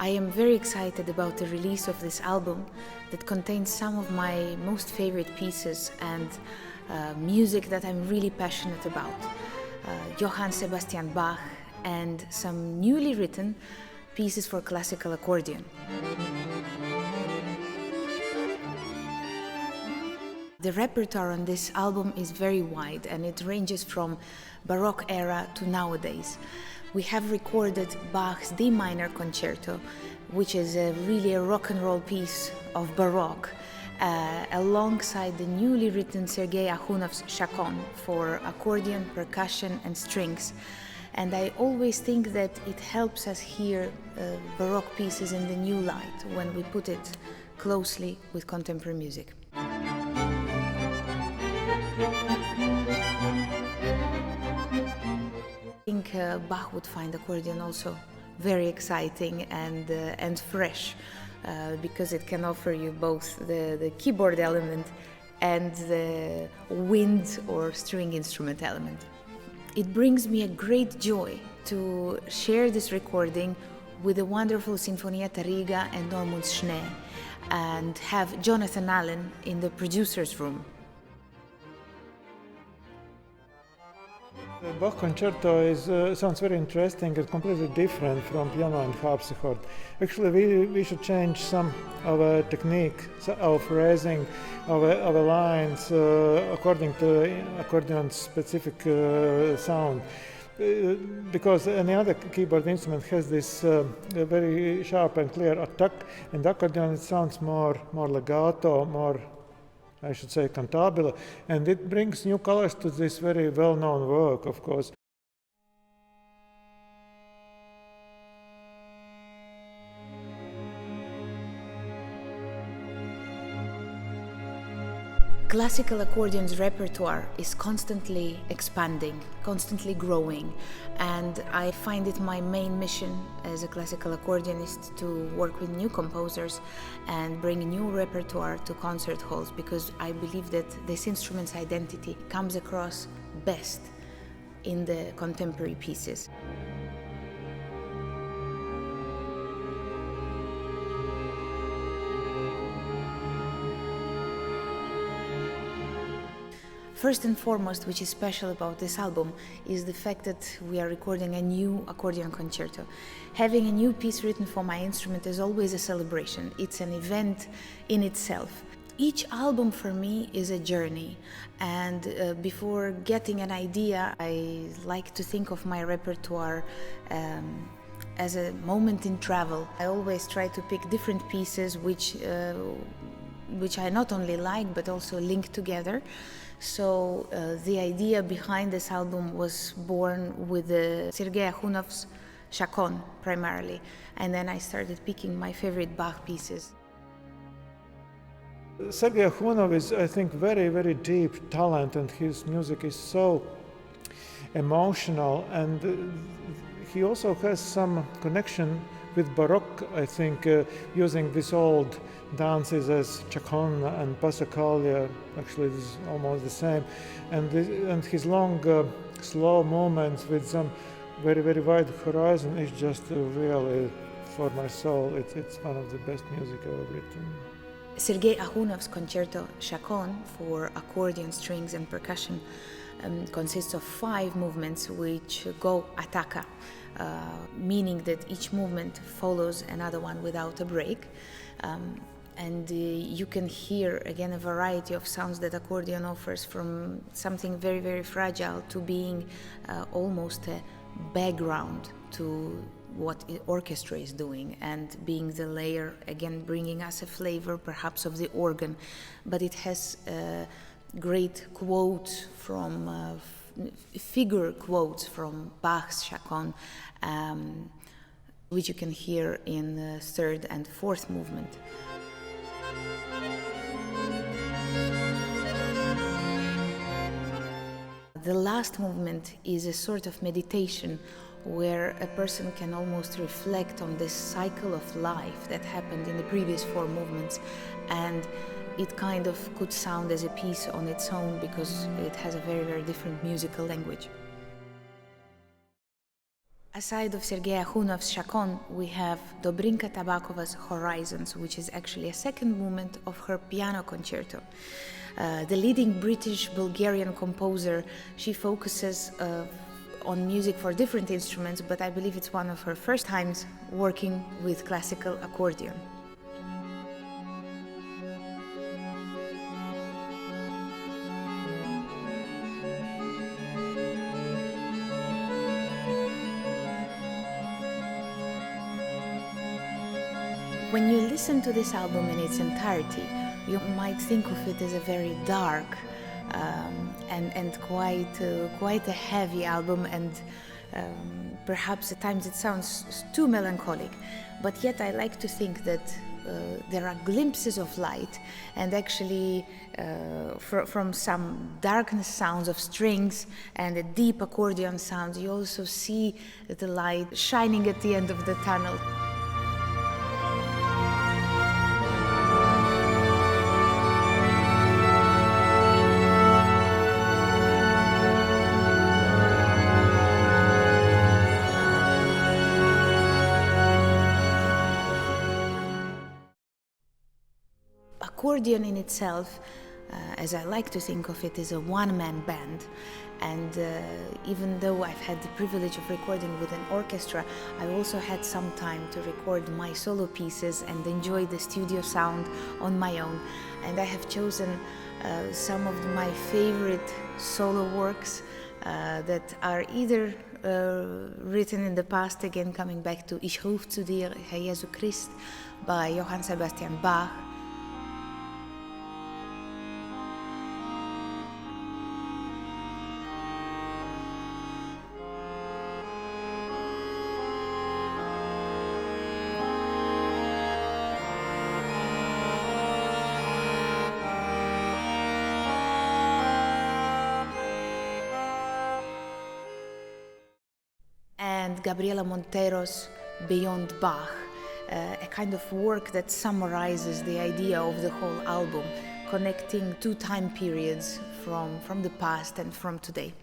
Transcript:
I am very excited about the release of this album that contains some of my most favorite pieces and music that I'm really passionate about. Johann Sebastian Bach and some newly written pieces for classical accordion. The repertoire on this album is very wide and it ranges from Baroque era to nowadays. We have recorded Bach's D minor concerto, which is really a rock and roll piece of Baroque, alongside the newly written Sergey Akhunov's Chaconne for accordion, percussion and strings. And I always think that it helps us hear Baroque pieces in the new light when we put it closely with contemporary music. I think Bach would find accordion also very exciting and fresh because it can offer you both the keyboard element and the wind or string instrument element. It brings me a great joy to share this recording with the wonderful Sinfonietta Rīga and Normunds and have Jonathan Allen in the producer's room. The Bach concerto sounds very interesting and completely different from piano and harpsichord. Actually, we should change some of our technique, our phrasing, our lines according to accordion's specific sound. Because any other keyboard instrument has this very sharp and clear attack, and accordion sounds more legato, more, I should say, cantabile, and it brings new colors to this very well-known work, of course. Classical accordion's repertoire is constantly expanding, constantly growing, and I find it my main mission as a classical accordionist to work with new composers and bring new repertoire to concert halls, because I believe that this instrument's identity comes across best in the contemporary pieces. First and foremost, which is special about this album, is the fact that we are recording a new accordion concerto. Having a new piece written for my instrument is always a celebration. It's an event in itself. Each album for me is a journey, and before getting an idea, I like to think of my repertoire as a moment in travel. I always try to pick different pieces which I not only like but also link together. So the idea behind this album was born with Sergey Akhunov's Chaconne primarily, and then I started picking my favorite Bach pieces. Sergey Akhunov is, I think, very, very deep talent, and his music is so emotional, and he also has some connection with Baroque, I think, using these old dances as Chaconne and Passacaglia. Actually, this is almost the same, and his long, slow movements with some very, very wide horizon is just really, for my soul, it's one of the best music ever written. Sergey Akhunov's concerto Chaconne for accordion, strings and percussion consists of 5 movements which go attacca, meaning that each movement follows another one without a break. And you can hear again a variety of sounds that accordion offers, from something very, very fragile to being almost a background to what the orchestra is doing, and being the layer, again bringing us a flavor perhaps of the organ. But it has great quotes from figure quotes from Bach's Chaconne, which you can hear in the 3rd and 4th movement. The last movement is a sort of meditation where a person can almost reflect on this cycle of life that happened in the previous 4 movements, and it kind of could sound as a piece on its own because it has a very, very different musical language. Aside of Sergey Akhunov's Chaconne, we have Dobrinka Tabakova's Horizons, which is actually a second movement of her piano concerto. The leading British-Bulgarian composer, she focuses on music for different instruments, but I believe it's one of her first times working with classical accordion. When you listen to this album in its entirety, you might think of it as a very dark and quite a heavy album, and perhaps at times it sounds too melancholic. But yet I like to think that there are glimpses of light, and actually from some darkness sounds of strings and a deep accordion sound, you also see the light shining at the end of the tunnel. Accordion in itself, as I like to think of it, is a one-man band, and even though I've had the privilege of recording with an orchestra, I also had some time to record my solo pieces and enjoy the studio sound on my own. And I have chosen some of my favorite solo works that are either written in the past, again coming back to Ich ruf zu dir, Herr Jesu Christ by Johann Sebastian Bach, and Gabriela Montero's Beyond Bach, a kind of work that summarizes the idea of the whole album, connecting two time periods from the past and from today.